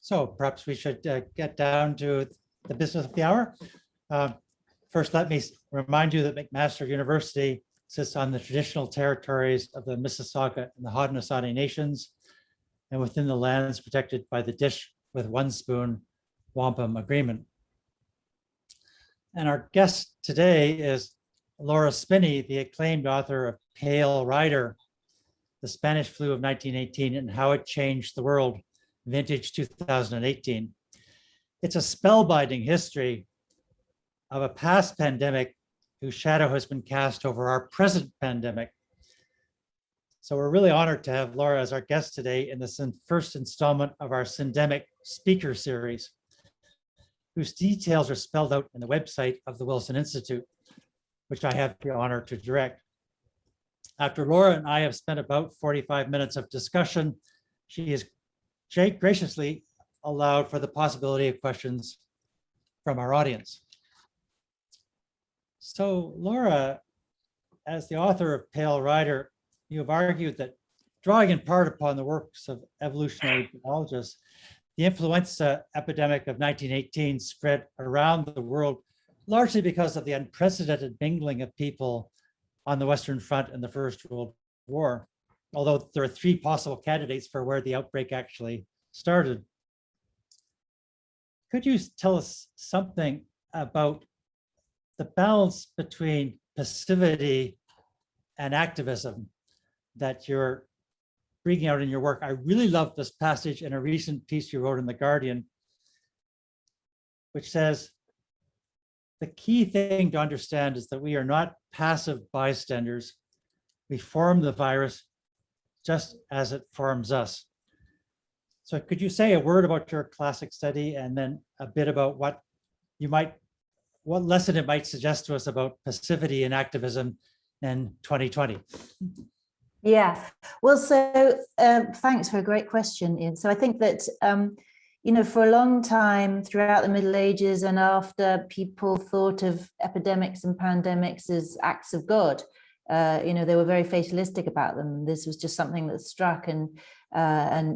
So perhaps we should get down to the business of the hour. First, let me remind you that McMaster University sits on the traditional territories of the Mississauga and the Haudenosaunee Nations, and within the lands protected by the Dish with One Spoon Wampum Agreement. And our guest today is Laura Spinney, the acclaimed author of Pale Rider, The Spanish Flu of 1918 and How It Changed the World, vintage 2018. It's a spellbinding history of a past pandemic whose shadow has been cast over our present pandemic. So we're really honored to have Laura as our guest today in this first installment of our Syndemic Speaker Series, whose details are spelled out in the website of the Wilson Institute, which I have the honor to direct. After Laura and I have spent about 45 minutes of discussion, she has graciously allowed for the possibility of questions from our audience. So Laura, as the author of Pale Rider, you have argued that, drawing in part upon the works of evolutionary biologists, the influenza epidemic of 1918 spread around the world largely because of the unprecedented mingling of people on the Western Front in the First World War, although there are three possible candidates for where the outbreak actually started. Could you tell us something about the balance between passivity and activism that you're bringing out in your work? I really love this passage in a recent piece you wrote in The Guardian, which says, the key thing to understand is that we are not passive bystanders. We form the virus just as it forms us. So could you say a word about your classic study and then a bit about what lesson it might suggest to us about passivity and activism in 2020? Yeah, well, so thanks for a great question, Ian. So I think that, for a long time throughout the Middle Ages and after, people thought of epidemics and pandemics as acts of God. They were very fatalistic about them. This was just something that struck and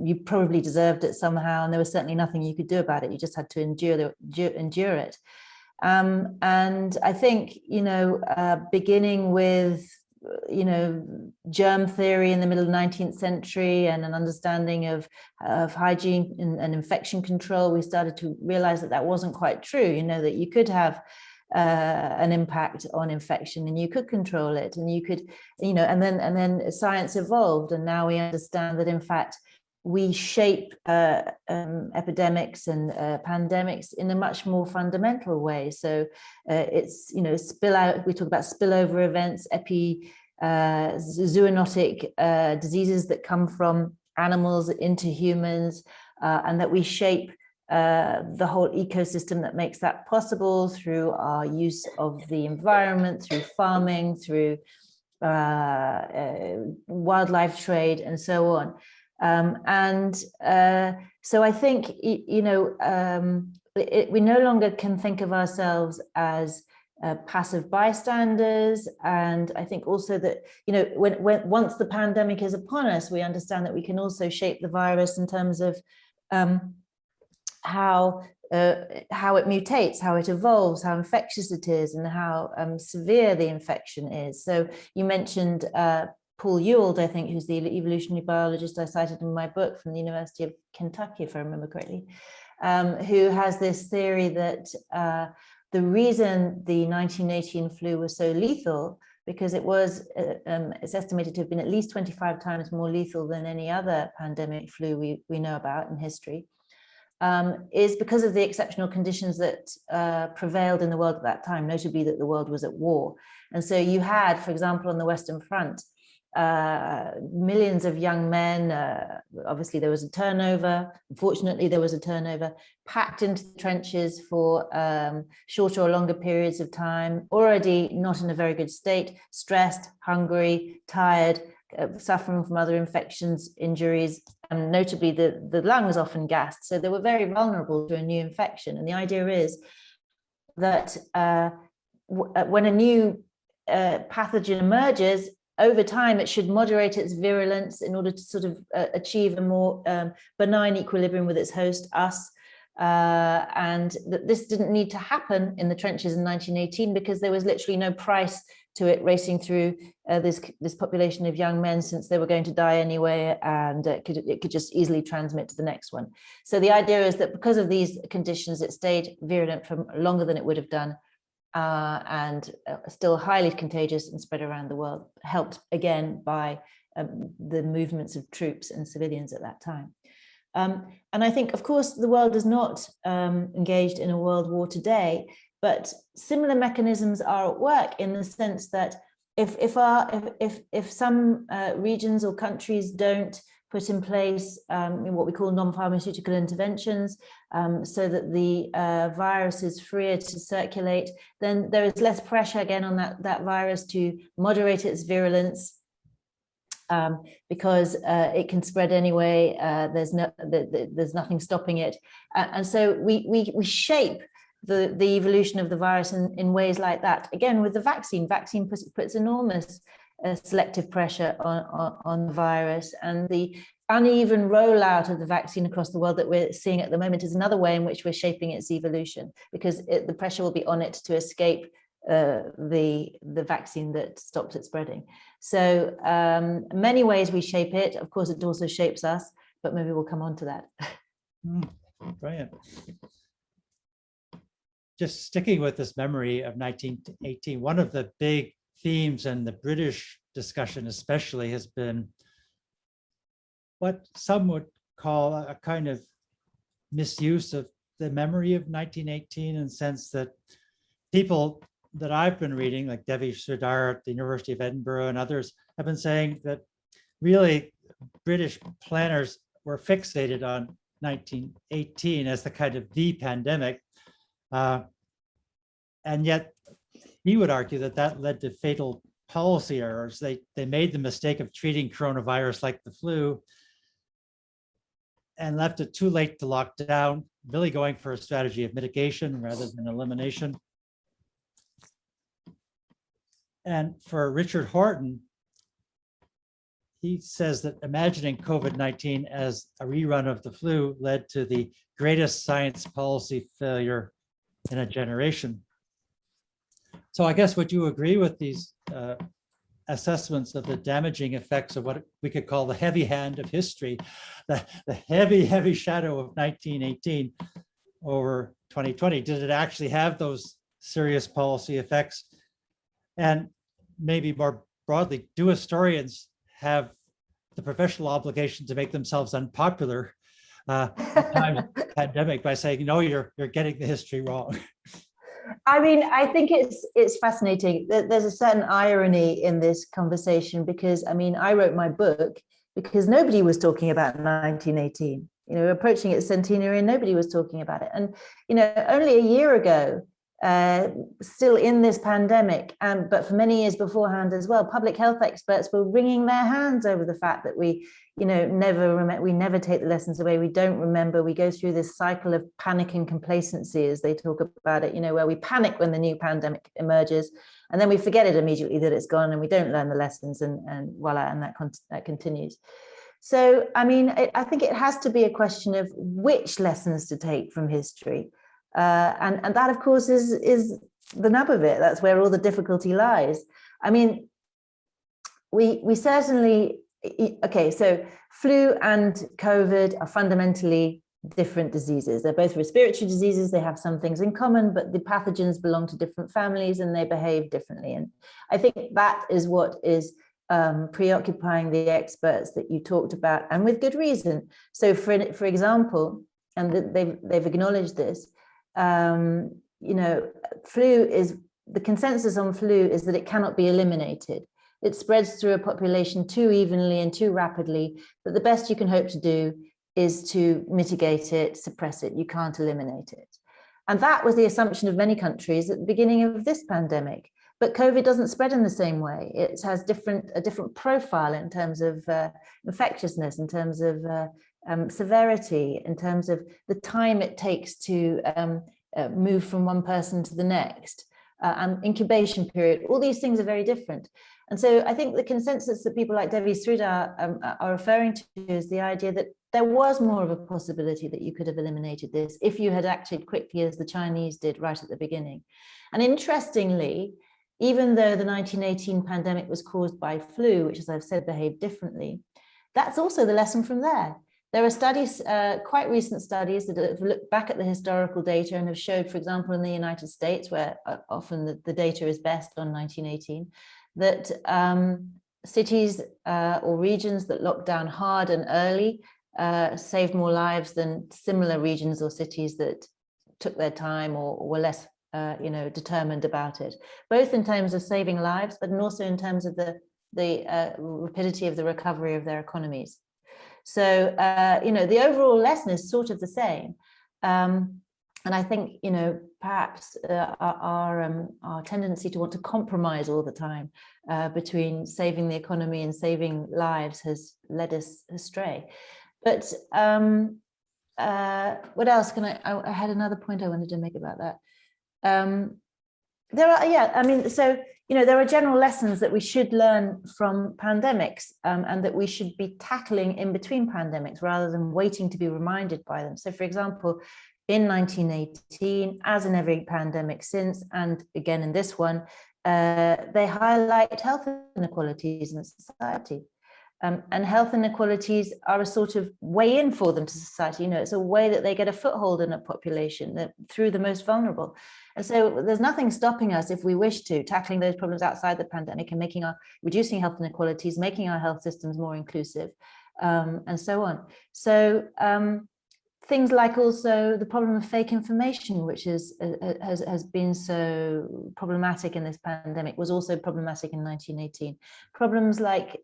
you probably deserved it somehow. And there was certainly nothing you could do about it. You just had to endure it. And I think, beginning with, germ theory in the middle of the 19th century and an understanding of hygiene and infection control, we started to realize that wasn't quite true, that you could have an impact on infection and you could control it and you could, and then science evolved, and now we understand that in fact we shape epidemics and pandemics in a much more fundamental way. So it's, spill out, we talk about spillover events, zoonotic diseases that come from animals into humans, and that we shape the whole ecosystem that makes that possible through our use of the environment, through farming, through wildlife trade, and so on. So I think, we no longer can think of ourselves as passive bystanders. And I think also that, once the pandemic is upon us, we understand that we can also shape the virus in terms of how it mutates, how it evolves, how infectious it is, and how severe the infection is. So you mentioned Paul Ewald, I think, who's the evolutionary biologist I cited in my book from the University of Kentucky, if I remember correctly, who has this theory that the reason the 1918 flu was so lethal, because it was, it's estimated to have been at least 25 times more lethal than any other pandemic flu we know about in history, is because of the exceptional conditions that prevailed in the world at that time, notably that the world was at war. And so you had, for example, on the Western Front, millions of young men, obviously there was a turnover, unfortunately there was a turnover, packed into the trenches for shorter or longer periods of time, already not in a very good state, stressed, hungry, tired, suffering from other infections, injuries, and notably the lungs often gassed. So they were very vulnerable to a new infection. And the idea is that when a new pathogen emerges, over time, it should moderate its virulence in order to sort of achieve a more benign equilibrium with its host, us. And that this didn't need to happen in the trenches in 1918 because there was literally no price to it racing through this population of young men, since they were going to die anyway, and it could just easily transmit to the next one. So the idea is that because of these conditions, it stayed virulent for longer than it would have done, and still highly contagious and spread around the world, helped again by the movements of troops and civilians at that time. And I think, of course, the world is not engaged in a world war today, but similar mechanisms are at work in the sense that if some regions or countries don't put in place what we call non-pharmaceutical interventions, so that the virus is freer to circulate, then there is less pressure again on that virus to moderate its virulence, because it can spread anyway. There's nothing stopping it, and so we shape the evolution of the virus in ways like that. Again, with the vaccine puts enormous selective pressure on the virus, and the uneven rollout of the vaccine across the world that we're seeing at the moment is another way in which we're shaping its evolution, because the pressure will be on it to escape the vaccine that stops it spreading. So many ways we shape it. Of course, it also shapes us, but maybe we'll come on to that. Brilliant. Just sticking with this memory of 1918, one of the big themes in the British discussion especially has been what some would call a kind of misuse of the memory of 1918, in the sense that people that I've been reading, like Devi Sridhar at the University of Edinburgh and others, have been saying that really British planners were fixated on 1918 as the kind of the pandemic. And yet he would argue that that led to fatal policy errors. They made the mistake of treating coronavirus like the flu and left it too late to lock down, really going for a strategy of mitigation rather than elimination. And for Richard Horton, he says that imagining COVID-19 as a rerun of the flu led to the greatest science policy failure in a generation. So I guess, would you agree with these assessments of the damaging effects of what we could call the heavy hand of history, the heavy shadow of 1918 over 2020? Did it actually have those serious policy effects? And maybe more broadly, do historians have the professional obligation to make themselves unpopular at times of the pandemic by saying, no, you're getting the history wrong? I mean, I think it's fascinating. There's a certain irony in this conversation, because I mean, I wrote my book because nobody was talking about 1918. You know, approaching its centenary, and nobody was talking about it. And you know, only a year ago, still in this pandemic, but for many years beforehand as well, public health experts were wringing their hands over the fact that we, you know, we never take the lessons away. We don't remember. We go through this cycle of panic and complacency, as they talk about it, you know, where we panic when the new pandemic emerges, and then we forget it immediately that it's gone, and we don't learn the lessons, and voila, and that continues. So, I mean, I think it has to be a question of which lessons to take from history. And that, of course, is the nub of it. That's where all the difficulty lies. I mean, we certainly, okay, so flu and COVID are fundamentally different diseases. They're both respiratory diseases. They have some things in common, but the pathogens belong to different families and they behave differently. And I think that is what is preoccupying the experts that you talked about, and with good reason. So for example, and they've acknowledged this, you know, the consensus on flu is that it cannot be eliminated. It spreads through a population too evenly and too rapidly that the best you can hope to do is to mitigate it, suppress it. You can't eliminate it. And that was the assumption of many countries at the beginning of this pandemic. But COVID doesn't spread in the same way. It has a different profile in terms of infectiousness, in terms of severity, in terms of the time it takes to move from one person to the next, and incubation period. All these things are very different. And so I think the consensus that people like Devi Sridhar are referring to is the idea that there was more of a possibility that you could have eliminated this if you had acted quickly as the Chinese did right at the beginning. And interestingly, even though the 1918 pandemic was caused by flu, which, as I've said, behaved differently, that's also the lesson from there. There are studies, quite recent studies, that have looked back at the historical data and have showed, for example, in the United States, where often the data is best on 1918, that cities or regions that locked down hard and early saved more lives than similar regions or cities that took their time or were less determined about it, both in terms of saving lives, but also in terms of the rapidity of the recovery of their economies. So, the overall lesson is sort of the same. And I think, perhaps our tendency to want to compromise all the time between saving the economy and saving lives has led us astray. But what else can I had another point I wanted to make about that. There are general lessons that we should learn from pandemics and that we should be tackling in between pandemics rather than waiting to be reminded by them. So, for example, in 1918, as in every pandemic since, and again in this one, they highlight health inequalities in society. And health inequalities are a sort of way in for them to society. It's a way that they get a foothold in a population through the most vulnerable. And so there's nothing stopping us, if we wish to, tackling those problems outside the pandemic and reducing health inequalities, making our health systems more inclusive, and so on. So things like also the problem of fake information, which has been so problematic in this pandemic, was also problematic in 1918. Problems like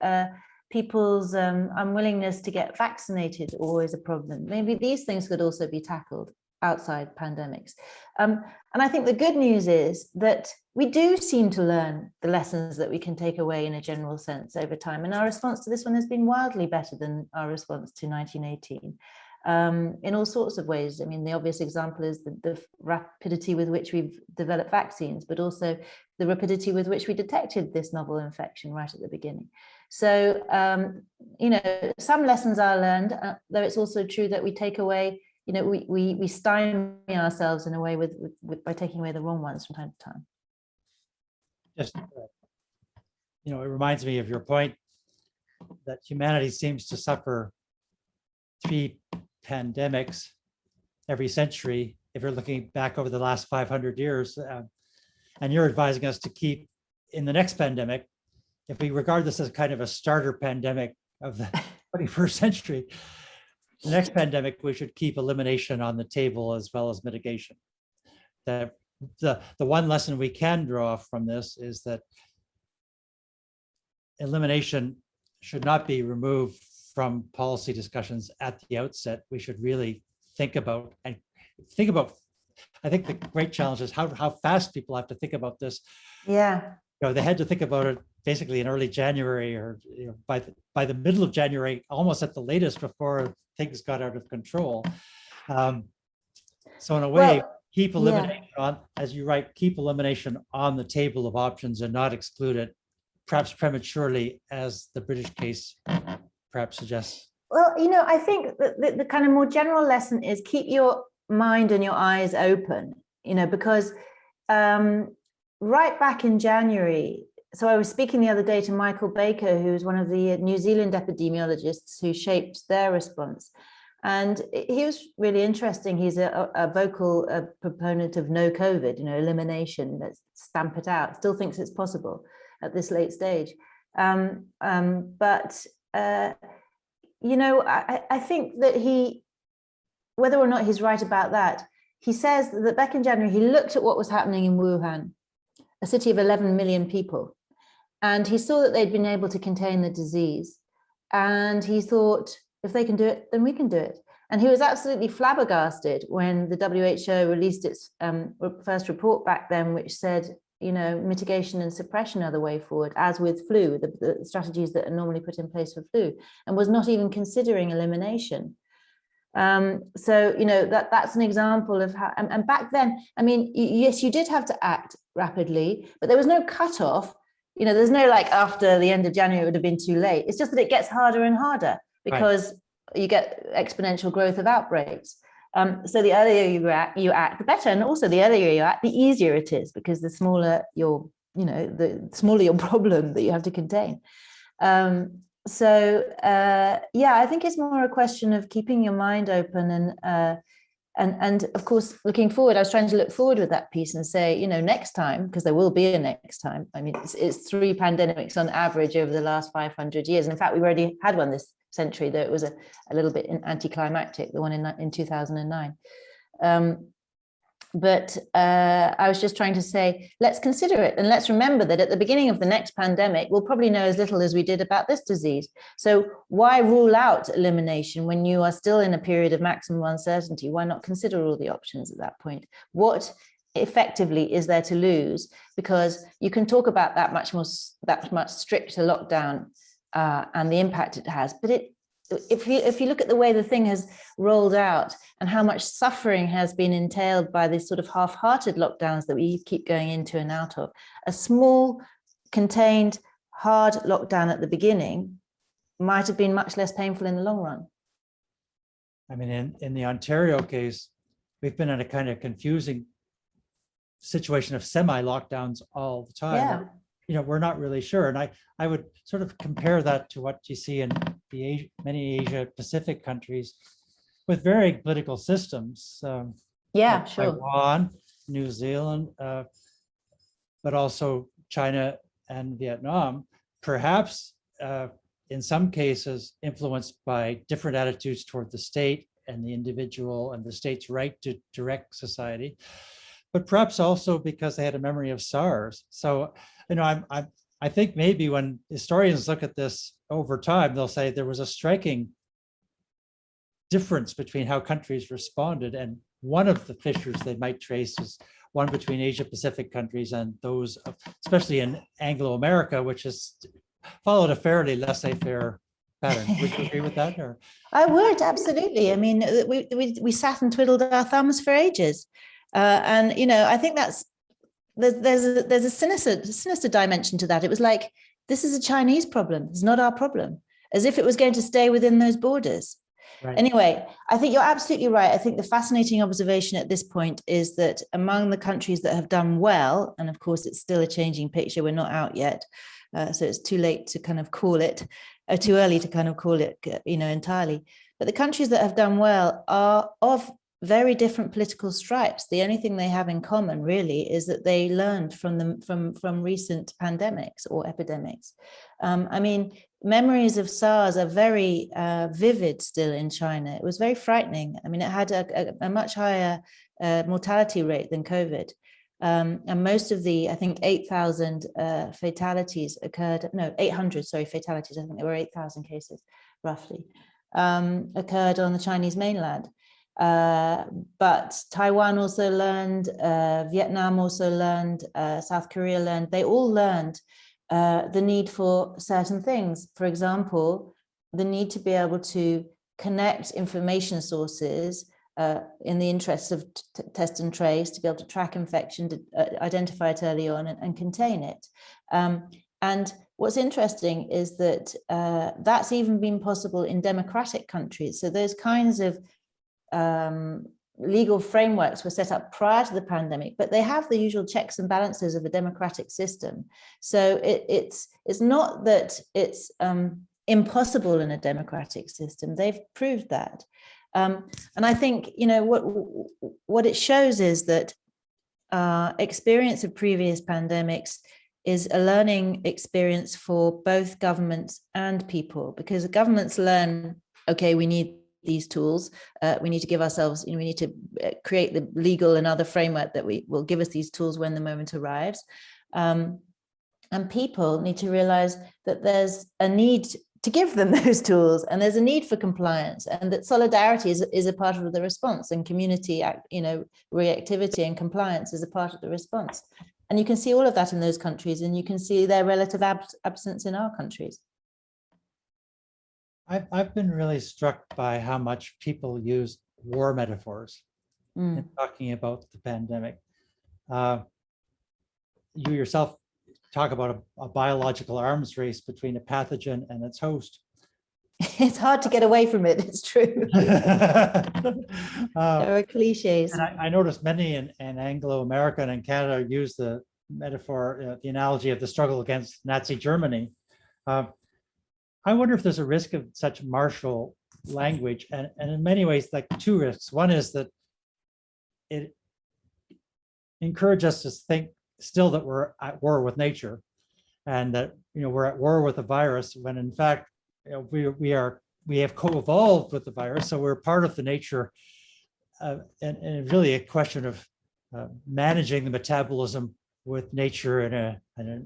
people's unwillingness to get vaccinated, always a problem. Maybe these things could also be tackled outside pandemics. And I think the good news is that we do seem to learn the lessons that we can take away in a general sense over time. And our response to this one has been wildly better than our response to 1918 in all sorts of ways. I mean, the obvious example is the rapidity with which we've developed vaccines, but also the rapidity with which we detected this novel infection right at the beginning. So, some lessons are learned, though it's also true that we take away, we stymie ourselves in a way by taking away the wrong ones from time to time. Just, it reminds me of your point that humanity seems to suffer 3 pandemics every century, if you're looking back over the last 500 years, and you're advising us to keep in the next pandemic, if we regard this as kind of a starter pandemic of the 21st century, the next pandemic, we should keep elimination on the table as well as mitigation. The one lesson we can draw from this is that elimination should not be removed from policy discussions at the outset. We should really think about, I think the great challenge is how fast people have to think about this. Yeah. They had to think about it basically in early January, or by the middle of January, almost at the latest, before things got out of control. So in a way, keep elimination on, as you write, keep elimination on the table of options and not exclude it, perhaps prematurely, as the British case perhaps suggests. Well, I think that the kind of more general lesson is keep your mind and your eyes open, because right back in January, so I was speaking the other day to Michael Baker, who's one of the New Zealand epidemiologists who shaped their response. And he was really interesting. He's a vocal proponent of no COVID, elimination, let's stamp it out, still thinks it's possible at this late stage. But I think that whether or not he's right about that, he says that back in January, he looked at what was happening in Wuhan, a city of 11 million people, and he saw that they'd been able to contain the disease. And he thought, if they can do it, then we can do it. And he was absolutely flabbergasted when the WHO released its first report back then, which said, mitigation and suppression are the way forward, as with flu, the strategies that are normally put in place for flu, and was not even considering elimination. So, that's an example of how, and back then, I mean, yes, you did have to act rapidly, but there was no cutoff there's no like after the end of January, it would have been too late. It's just that it gets harder and harder because you get exponential growth of outbreaks. So the earlier you act, the better. And also the earlier you act, the easier it is, because the smaller the smaller your problem that you have to contain. Yeah, I think it's more a question of keeping your mind open and of course, looking forward. I was trying to look forward with that piece and say, next time, because there will be a next time. I mean, it's 3 pandemics on average over the last 500 years. And in fact, we've already had one this century, though it was a little bit anticlimactic, the one in 2009. But I was just trying to say, let's consider it. And let's remember that at the beginning of the next pandemic, we'll probably know as little as we did about this disease. So why rule out elimination when you are still in a period of maximum uncertainty? Why not consider all the options at that point? What effectively is there to lose? Because you can talk about that much stricter lockdown and the impact it has. But if you look at the way the thing has rolled out and how much suffering has been entailed by these sort of half-hearted lockdowns that we keep going into and out of, a small, contained, hard lockdown at the beginning might have been much less painful in the long run. I mean, in the Ontario case, we've been in a kind of confusing situation of semi-lockdowns all the time. Yeah. We're not really sure. And I would sort of compare that to what you see in many Asia Pacific countries with varying political systems. Yeah, like sure. Taiwan, New Zealand, but also China and Vietnam, perhaps in some cases influenced by different attitudes toward the state and the individual and the state's right to direct society, but perhaps also because they had a memory of SARS. So, I think maybe when historians look at this over time, they'll say there was a striking difference between how countries responded. And one of the fissures they might trace is one between Asia Pacific countries and those, especially in Anglo-America, which has followed a fairly laissez-faire pattern. Would you agree with that? Or? I would, absolutely. I mean, we sat and twiddled our thumbs for ages. And, I think there's a sinister dimension to that. It was like, this is a Chinese problem. It's not our problem, as if it was going to stay within those borders. Right. Anyway, I think you're absolutely right. I think the fascinating observation at this point is that among the countries that have done well, and of course it's still a changing picture, we're not out yet, so it's too late to kind of call it, too early to kind of call it, entirely. But the countries that have done well are of very different political stripes. The only thing they have in common really is that they learned from recent pandemics or epidemics. I mean, memories of SARS are very vivid still in China. It was very frightening. I mean, it had a much higher mortality rate than COVID. And most of the, I think 8,000 fatalities occurred, no, 800, sorry, fatalities. I think there were 8,000 cases roughly, occurred on the Chinese mainland. But Taiwan also learned, Vietnam also learned, South Korea learned. They all learned the need for certain things. For example, the need to be able to connect information sources in the interests of test and trace, to be able to track infection, to identify it early on and contain it. And what's interesting is that that's even been possible in democratic countries. So those kinds of legal frameworks were set up prior to the pandemic, but they have the usual checks and balances of a democratic system. So it's not that it's impossible in a democratic system. They've proved that. And I think, what it shows is that experience of previous pandemics is a learning experience for both governments and people, because governments learn, okay, we need these tools, we need to give ourselves, we need to create the legal and other framework that will give us these tools when the moment arrives. And people need to realize that there's a need to give them those tools, and there's a need for compliance, and that solidarity is a part of the response, and community, reactivity and compliance is a part of the response. And you can see all of that in those countries, and you can see their relative absence in our countries. I've been really struck by how much people use war metaphors in talking about the pandemic. You yourself talk about a biological arms race between a pathogen and its host. It's hard to get away from it, it's true. There are cliches. And I noticed many in Anglo-American and Canada use the metaphor, the analogy of the struggle against Nazi Germany. I wonder if there's a risk of such martial language, and in many ways, like two risks. One is that it encourages us to think still that we're at war with nature, and that we're at war with the virus, when in fact we have co-evolved with the virus, so we're part of the nature, and really a question of managing the metabolism with nature in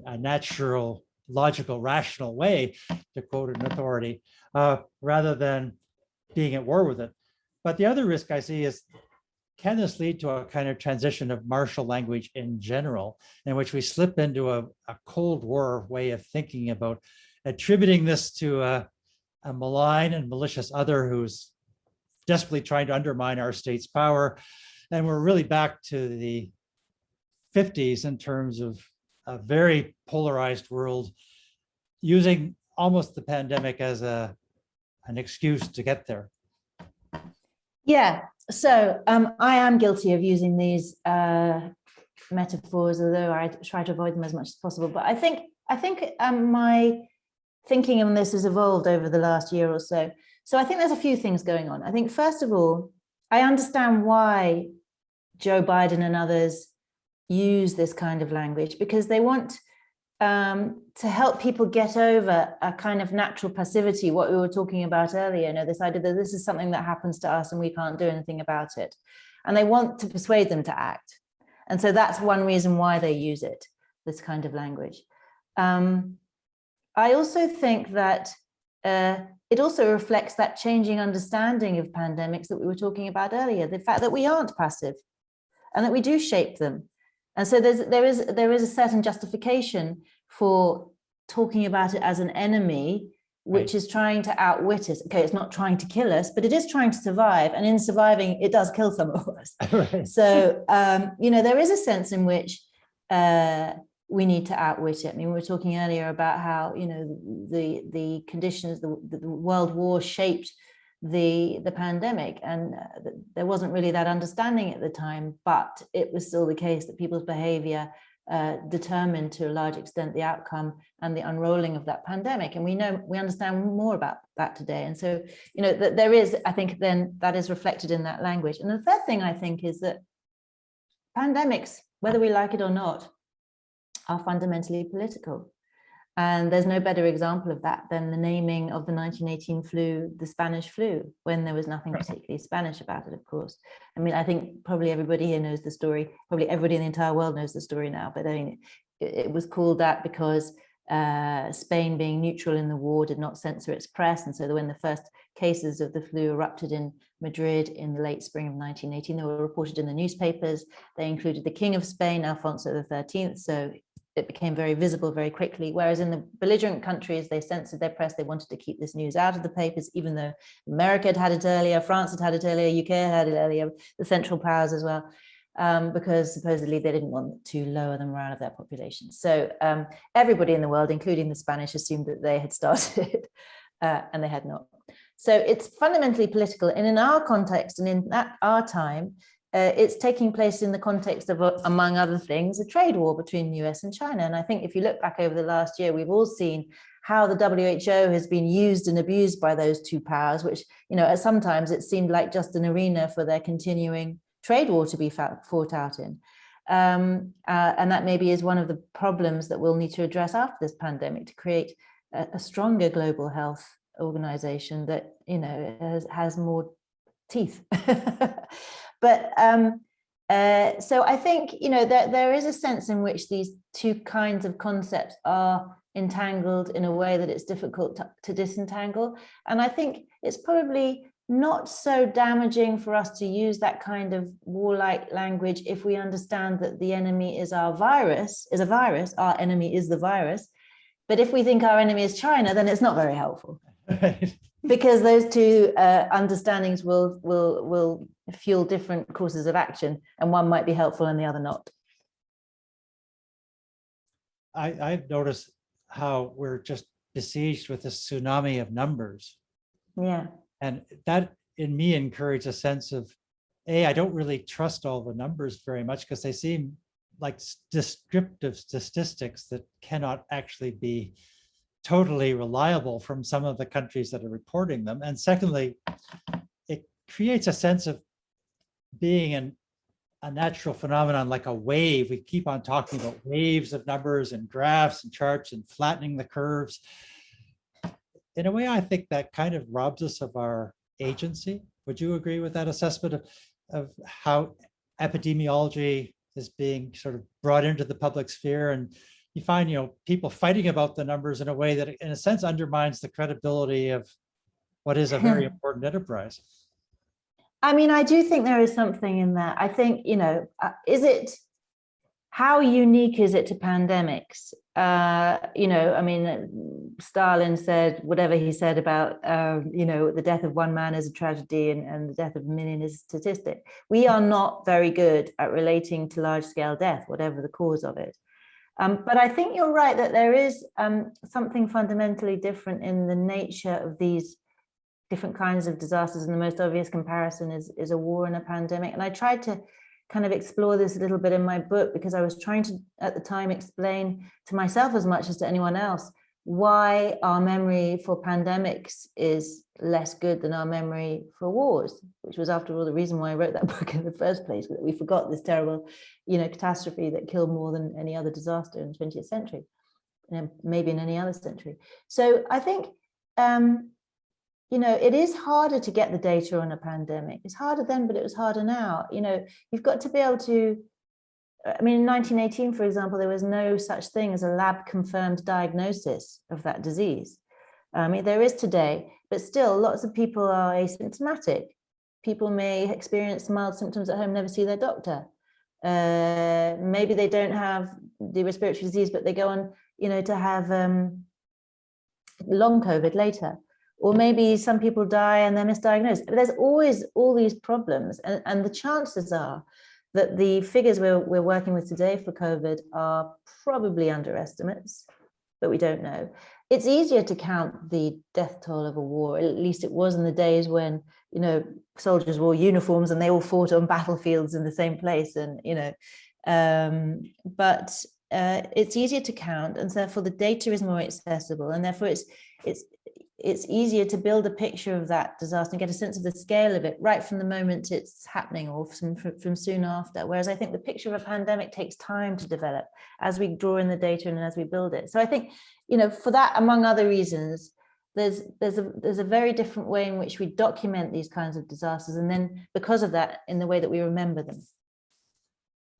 a natural, logical, rational way, to quote an authority, rather than being at war with it. But the other risk I see is, can this lead to a kind of transition of martial language in general, in which we slip into a Cold War way of thinking about attributing this to a malign and malicious other who's desperately trying to undermine our state's power? And we're really back to the 50s in terms of a very polarized world, using almost the pandemic as an excuse to get there. Yeah, so I am guilty of using these metaphors, although I try to avoid them as much as possible. But I think my thinking on this has evolved over the last year or so. So I think there's a few things going on. I think, first of all, I understand why Joe Biden and others use this kind of language, because they want to help people get over a kind of natural passivity, what we were talking about earlier, this idea that this is something that happens to us and we can't do anything about it. And they want to persuade them to act. And so that's one reason why they use it, this kind of language. I also think that it also reflects that changing understanding of pandemics that we were talking about earlier, the fact that we aren't passive and that we do shape them. And so there is a certain justification for talking about it as an enemy, which is trying to outwit us. Okay, it's not trying to kill us, but it is trying to survive. And in surviving, it does kill some of us. Right. So, there is a sense in which we need to outwit it. I mean, we were talking earlier about how, the conditions, the world war shaped the pandemic, and there wasn't really that understanding at the time, but it was still the case that people's behavior determined to a large extent the outcome and the unrolling of that pandemic. And we understand more about that today. And so, that there is, I think, then that is reflected in that language. And the third thing I think is that pandemics, whether we like it or not, are fundamentally political. And there's no better example of that than the naming of the 1918 flu, the Spanish flu, when there was nothing particularly Spanish about it, of course. I mean, I think probably everybody here knows the story. Probably everybody in the entire world knows the story now. But I mean, it was called that because Spain, being neutral in the war, did not censor its press. And so when the first cases of the flu erupted in Madrid in the late spring of 1918, they were reported in the newspapers. They included the King of Spain, Alfonso XIII. So it became very visible very quickly, whereas in the belligerent countries, they censored their press. They wanted to keep this news out of the papers, even though America had it earlier, France had it earlier, UK had it earlier, the Central Powers as well, because supposedly they didn't want to lower the morale of their population. So everybody in the world, including the Spanish, assumed that they had started and they had not. So it's fundamentally political. And in our context and in our time, it's taking place in the context of, among other things, a trade war between the US and China. And I think if you look back over the last year, we've all seen how the WHO has been used and abused by those two powers, which, sometimes it seemed like just an arena for their continuing trade war to be fought out in. And that maybe is one of the problems that we'll need to address after this pandemic, to create a stronger global health organization that, has more teeth. But so I think, there is a sense in which these two kinds of concepts are entangled in a way that it's difficult to disentangle. And I think it's probably not so damaging for us to use that kind of warlike language if we understand that the enemy is our virus, our enemy is the virus. But if we think our enemy is China, then it's not very helpful. Because those two understandings will fuel different courses of action, and one might be helpful and the other not. I've noticed how we're just besieged with this tsunami of numbers. Yeah. And that in me encouraged a sense of, I don't really trust all the numbers very much because they seem like descriptive statistics that cannot actually be totally reliable from some of the countries that are reporting them. And secondly, it creates a sense of being in a natural phenomenon like a wave. We keep on talking about waves of numbers and graphs and charts and flattening the curves. In a way, I think that kind of robs us of our agency. Would you agree with that assessment of how epidemiology is being sort of brought into the public sphere? And you find, people fighting about the numbers in a way that in a sense undermines the credibility of what is a very important enterprise. I mean, I do think there is something in that. I think, how unique is it to pandemics? I mean, Stalin said whatever he said about, the death of one man is a tragedy and the death of a million is a statistic. We are not very good at relating to large scale death, whatever the cause of it. But I think you're right that there is something fundamentally different in the nature of these different kinds of disasters. And the most obvious comparison is a war and a pandemic. And I tried to kind of explore this a little bit in my book because I was trying to, at the time, explain to myself as much as to anyone else why our memory for pandemics is less good than our memory for wars, which was, after all, the reason why I wrote that book in the first place, that we forgot this terrible, catastrophe that killed more than any other disaster in the 20th century, maybe in any other century. So I think, it is harder to get the data on a pandemic. It's harder then, but it was harder now. You've got to be able to, I mean, in 1918, for example, there was no such thing as a lab confirmed diagnosis of that disease. I mean, there is today, but still lots of people are asymptomatic. People may experience mild symptoms at home, never see their doctor. Maybe they don't have the respiratory disease, but they go on, to have long COVID later. Or maybe some people die and they're misdiagnosed. But there's always all these problems. And the chances are that the figures we're working with today for COVID are probably underestimates, but we don't know. It's easier to count the death toll of a war, at least it was in the days when, soldiers wore uniforms and they all fought on battlefields in the same place. And, but it's easier to count. And therefore the data is more accessible. And therefore it's easier to build a picture of that disaster and get a sense of the scale of it right from the moment it's happening or from soon after. Whereas I think the picture of a pandemic takes time to develop as we draw in the data and as we build it. So I think, for that, among other reasons, there's a very different way in which we document these kinds of disasters. And then because of that, in the way that we remember them.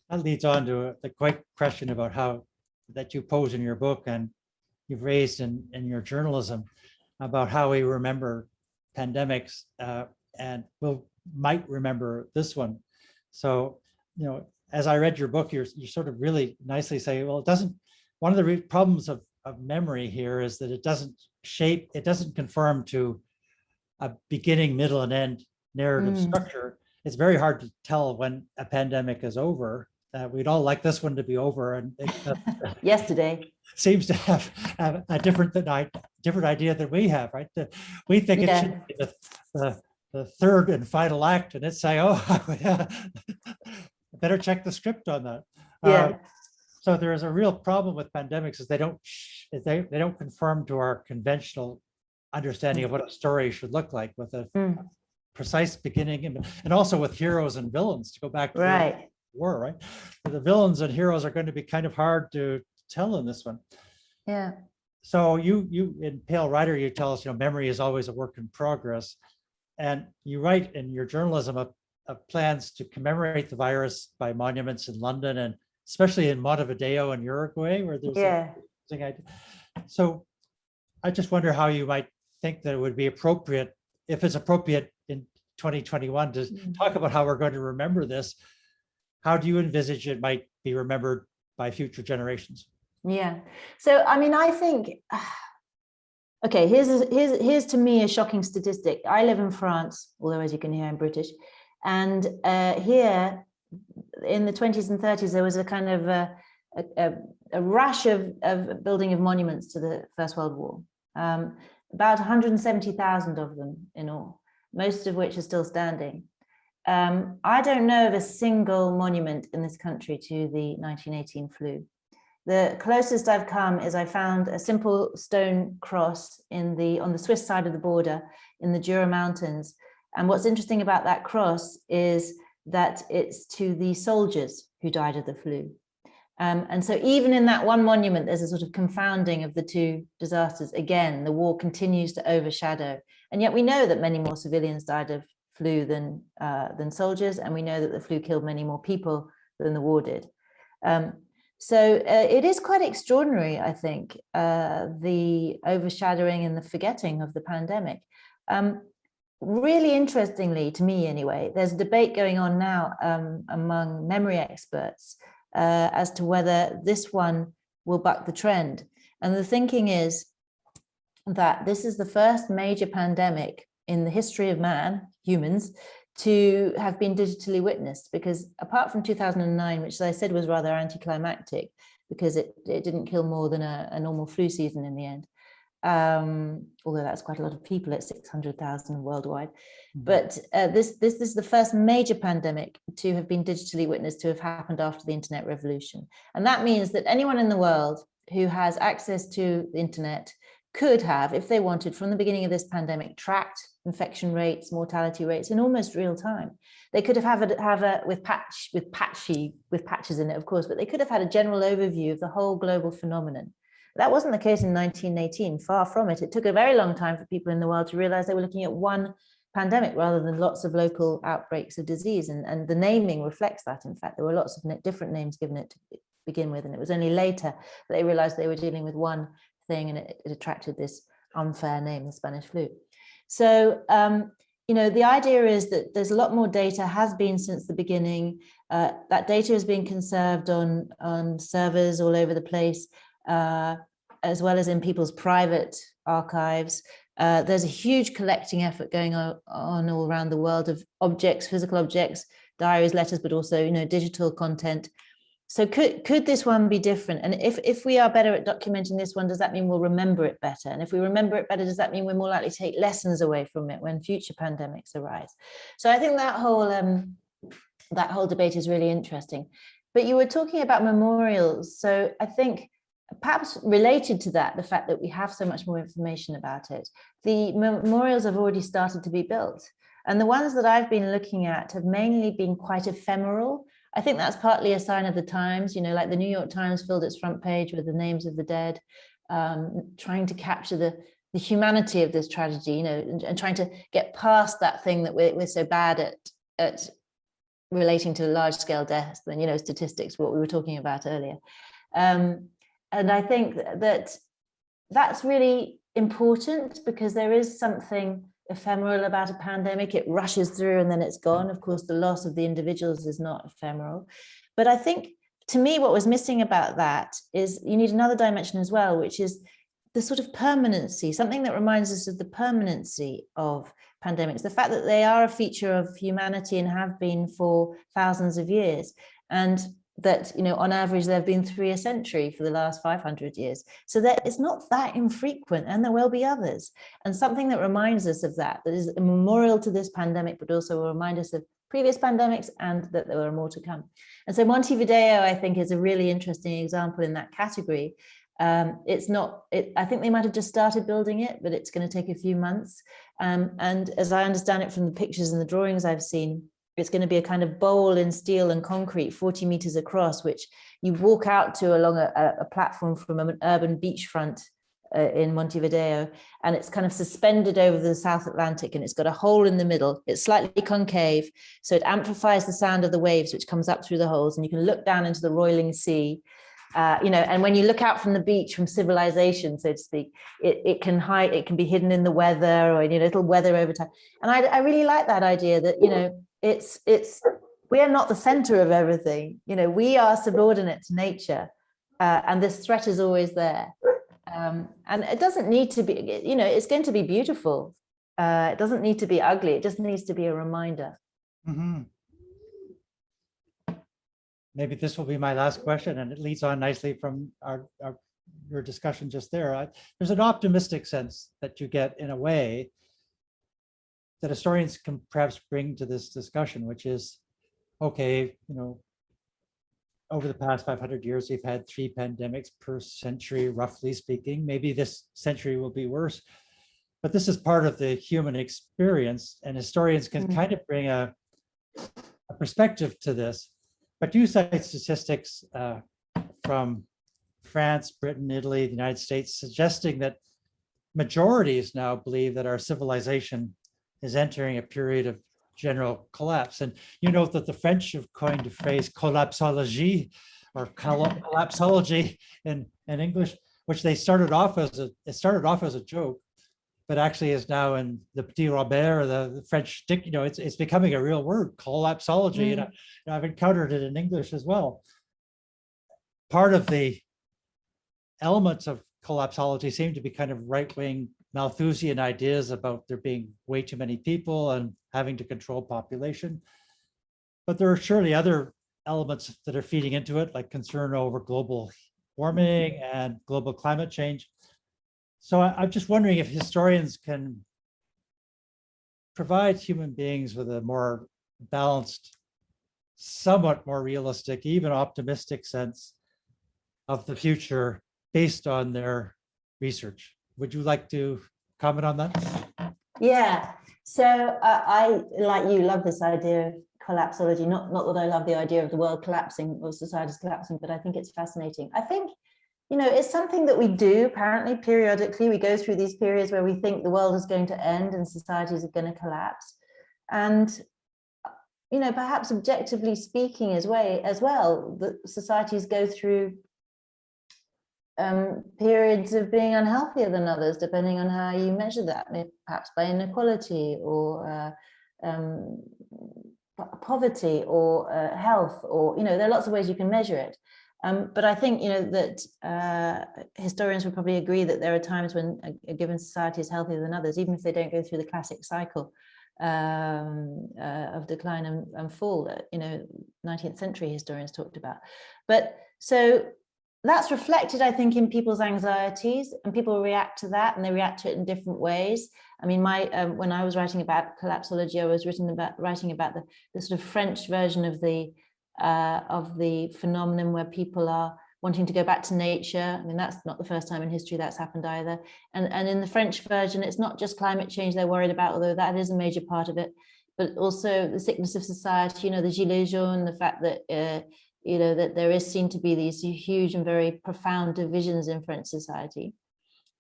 That leads on to the quick question about how that you pose in your book and you've raised in your journalism, about how we remember pandemics and might remember this one. So, as I read your book, you sort of really nicely say, well, one of the problems of memory here is that it doesn't conform to a beginning, middle, and end narrative structure. It's very hard to tell when a pandemic is over. We'd all like this one to be over, and yesterday seems to have a different idea than we have, right? We think it should be the third and final act, and it's say, oh, better check the script on that. So there is a real problem with pandemics, is they don't conform to our conventional understanding of what a story should look like, with a precise beginning and also with heroes and villains, to go back to the war, right? The villains and heroes are going to be kind of hard to tell in this one. Yeah. So you in Pale Rider, you tell us, memory is always a work in progress. And you write in your journalism of plans to commemorate the virus by monuments in London, and especially in Montevideo in Uruguay, where there's a thing. So I just wonder how you might think that it would be appropriate, if it's appropriate in 2021, to talk about how we're going to remember this. How do you envisage it might be remembered by future generations? Yeah. So, I mean, I think, okay, here's to me a shocking statistic. I live in France, although as you can hear, I'm British. And here in the 20s and 30s, there was a kind of a rush of building of monuments to the First World War, about 170,000 of them in all, most of which are still standing. I don't know of a single monument in this country to the 1918 flu. The closest I've come is I found a simple stone cross on the Swiss side of the border in the Jura Mountains. And what's interesting about that cross is that it's to the soldiers who died of the flu. And so even in that one monument, there's a sort of confounding of the two disasters. Again, the war continues to overshadow. And yet we know that many more civilians died of flu than soldiers. And we know that the flu killed many more people than the war did. So it is quite extraordinary, I think, the overshadowing and the forgetting of the pandemic. Really interestingly, to me anyway, there's a debate going on now among memory experts as to whether this one will buck the trend. And the thinking is that this is the first major pandemic in the history of man, humans, to have been digitally witnessed, because apart from 2009, which as I said was rather anticlimactic because it didn't kill more than a normal flu season in the end, although that's quite a lot of people at 600,000 worldwide. But this is the first major pandemic to have been digitally witnessed, to have happened after the internet revolution. And that means that anyone in the world who has access to the internet could have, if they wanted, from the beginning of this pandemic, tracked infection rates, mortality rates in almost real time. They could have a with patches in it, of course, but they could have had a general overview of the whole global phenomenon. That wasn't the case in 1918, far from it. It took a very long time for people in the world to realize they were looking at one pandemic rather than lots of local outbreaks of disease. And the naming reflects that. In fact, there were lots of different names given it to begin with. And it was only later that they realized they were dealing with one thing, and it attracted this unfair name, the Spanish flu. So, the idea is that there's a lot more data, has been since the beginning. That data is being conserved on servers all over the place, as well as in people's private archives. There's a huge collecting effort going on all around the world of objects, physical objects, diaries, letters, but also, digital content. So could this one be different? And if we are better at documenting this one, does that mean we'll remember it better? And if we remember it better, does that mean we're more likely to take lessons away from it when future pandemics arise? So I think that whole debate is really interesting. But you were talking about memorials. So I think perhaps related to that, the fact that we have so much more information about it, the memorials have already started to be built. And the ones that I've been looking at have mainly been quite ephemeral. I think that's partly a sign of the times, like the New York Times filled its front page with the names of the dead, trying to capture the humanity of this tragedy, and trying to get past that thing that we're so bad at relating to large scale deaths than, statistics, what we were talking about earlier. And I think that that's really important because there is something ephemeral about a pandemic. It rushes through and then it's gone. Of course, the loss of the individuals is not ephemeral. But I think, to me, what was missing about that is you need another dimension as well, which is the sort of permanency, something that reminds us of the permanency of pandemics, the fact that they are a feature of humanity and have been for thousands of years. And that, on average, there have been 3 a century for the last 500 years. So that it's not that infrequent, and there will be others. And something that reminds us of that is a memorial to this pandemic, but also will remind us of previous pandemics and that there are more to come. And so Montevideo, I think, is a really interesting example in that category. I think they might have just started building it, but it's going to take a few months. And as I understand it from the pictures and the drawings I've seen, it's going to be a kind of bowl in steel and concrete, 40 meters across, which you walk out to along a platform from an urban beachfront in Montevideo, and it's kind of suspended over the South Atlantic, and it's got a hole in the middle. It's slightly concave, so it amplifies the sound of the waves, which comes up through the holes, and you can look down into the roiling sea. And when you look out from the beach, from civilization, so to speak, it can be hidden in the weather, or it'll weather over time. And I really like that idea that we are not the center of everything. We are subordinate to nature, and this threat is always there. And it doesn't need to be, it's going to be beautiful. It doesn't need to be ugly. It just needs to be a reminder. Mm-hmm. maybe this will be my last question, and it leads on nicely from your discussion just there. There's an optimistic sense that you get in a way that historians can perhaps bring to this discussion, which is, okay, over the past 500 years, we've had 3 pandemics per century, roughly speaking. Maybe this century will be worse, but this is part of the human experience, and historians can kind of bring a perspective to this. But you cite statistics from France, Britain, Italy, the United States, suggesting that majorities now believe that our civilization is entering a period of general collapse. And you note that the French have coined the phrase collapseology or collapseology in English, which they started off as a joke, but actually is now in the Petit Robert, the French, it's becoming a real word, collapseology. And I've encountered it in English as well. Part of the elements of collapseology seem to be kind of right-wing Malthusian ideas about there being way too many people and having to control population. But there are surely other elements that are feeding into it, like concern over global warming and global climate change. So I'm just wondering if historians can provide human beings with a more balanced, somewhat more realistic, even optimistic sense of the future based on their research. Would you like to comment on that? Yeah, so I, like you, love this idea of collapseology. Not that I love the idea of the world collapsing or societies collapsing, but I think it's fascinating. I think, it's something that we do apparently periodically. We go through these periods where we think the world is going to end and societies are going to collapse. And, perhaps objectively speaking as well, that societies go through periods of being unhealthier than others, depending on how you measure that, perhaps by inequality or poverty or health, or, there are lots of ways you can measure it. But I think, that historians would probably agree that there are times when a given society is healthier than others, even if they don't go through the classic cycle of decline and fall that, 19th century historians talked about. But so that's reflected, I think, in people's anxieties, and people react to that, and they react to it in different ways. I mean, when I was writing about collapseology, I was writing about the sort of French version of the phenomenon where people are wanting to go back to nature. I mean, that's not the first time in history that's happened either. And in the French version, it's not just climate change they're worried about, although that is a major part of it, but also the sickness of society, the gilets jaunes, the fact that that there is seen to be these huge and very profound divisions in French society.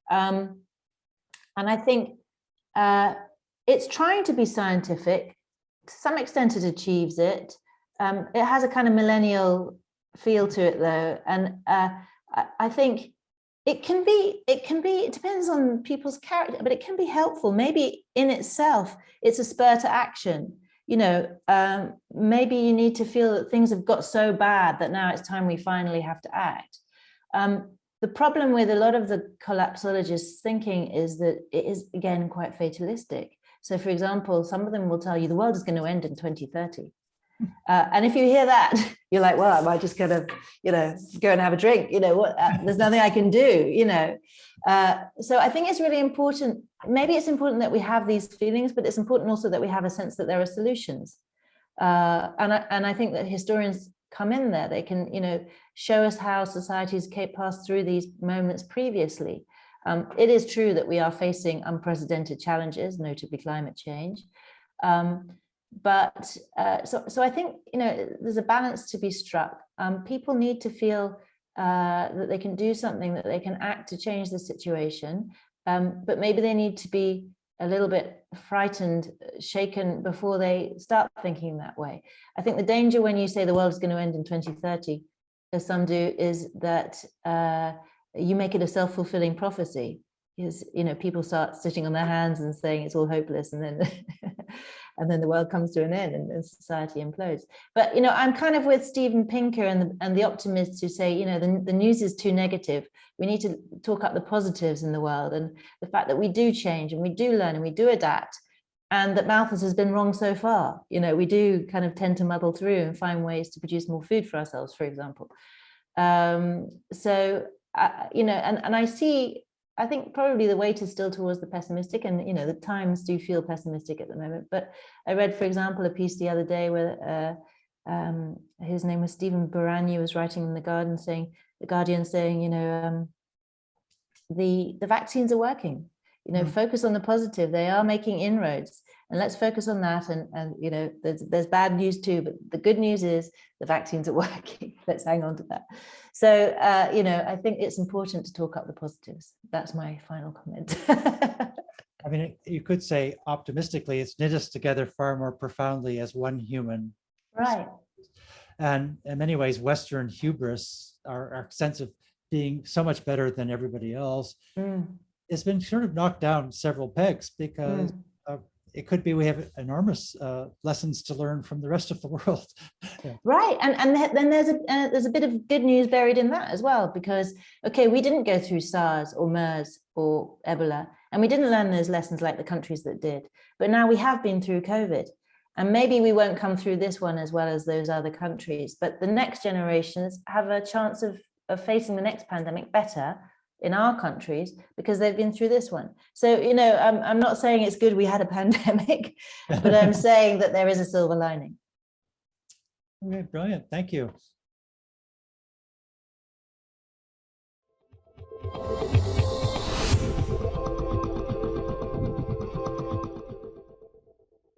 And I think it's trying to be scientific. To some extent, it achieves it. It has a kind of millennial feel to it, though. And I think it depends on people's character, but it can be helpful. Maybe in itself, it's a spur to action. Maybe you need to feel that things have got so bad that now it's time we finally have to act. The problem with a lot of the collapseologists' thinking is that it is, again, quite fatalistic. So, for example, some of them will tell you the world is going to end in 2030. And if you hear that, you're like, well, I might just kind of, go and have a drink, there's nothing I can do, So I think it's really important. Maybe it's important that we have these feelings, but it's important also that we have a sense that there are solutions. And I think that historians come in there. They can, show us how societies passed through these moments previously. It is true that we are facing unprecedented challenges, notably climate change. But so I think, there's a balance to be struck. People need to feel that they can do something, that they can act to change the situation, but maybe they need to be a little bit frightened, shaken before they start thinking that way. I think the danger when you say the world is going to end in 2030, as some do, is that you make it a self-fulfilling prophecy. Because people start sitting on their hands and saying it's all hopeless, and then and then the world comes to an end and society implodes. But I'm kind of with Steven Pinker and the optimists who say the news is too negative. We need to talk up the positives in the world, and the fact that we do change and we do learn and we do adapt. and that Malthus has been wrong so far. You know, we do kind of tend to muddle through and find ways to produce more food for ourselves, for example. You know, and I think probably the weight is still towards the pessimistic, and, you know, the times do feel pessimistic at the moment. But I read, for example, a piece the other day where his name was Stephen Baragni, was writing in the Guardian saying, you know, the vaccines are working. You know, focus on the positive. They are making inroads, and let's focus on that. And you know, there's bad news too, but the good news is the vaccines are working. Let's hang on to that. So you know, I think it's important to talk up the positives. That's my final comment. I mean, you could say optimistically, it's knit us together far more profoundly as one human. Right. And in many ways, Western hubris, our sense of being so much better than everybody else, has been sort of knocked down several pegs, because it could be we have enormous lessons to learn from the rest of the world. Yeah. Right, and then there's a bit of good news buried in that as well, because okay, we didn't go through SARS or MERS or Ebola, and we didn't learn those lessons like the countries that did, but now we have been through COVID, and maybe we won't come through this one as well as those other countries, but the next generations have a chance of facing the next pandemic better in our countries because they've been through this one. So, you know, I'm not saying it's good we had a pandemic, but I'm saying that there is a silver lining. Okay, brilliant. Thank you.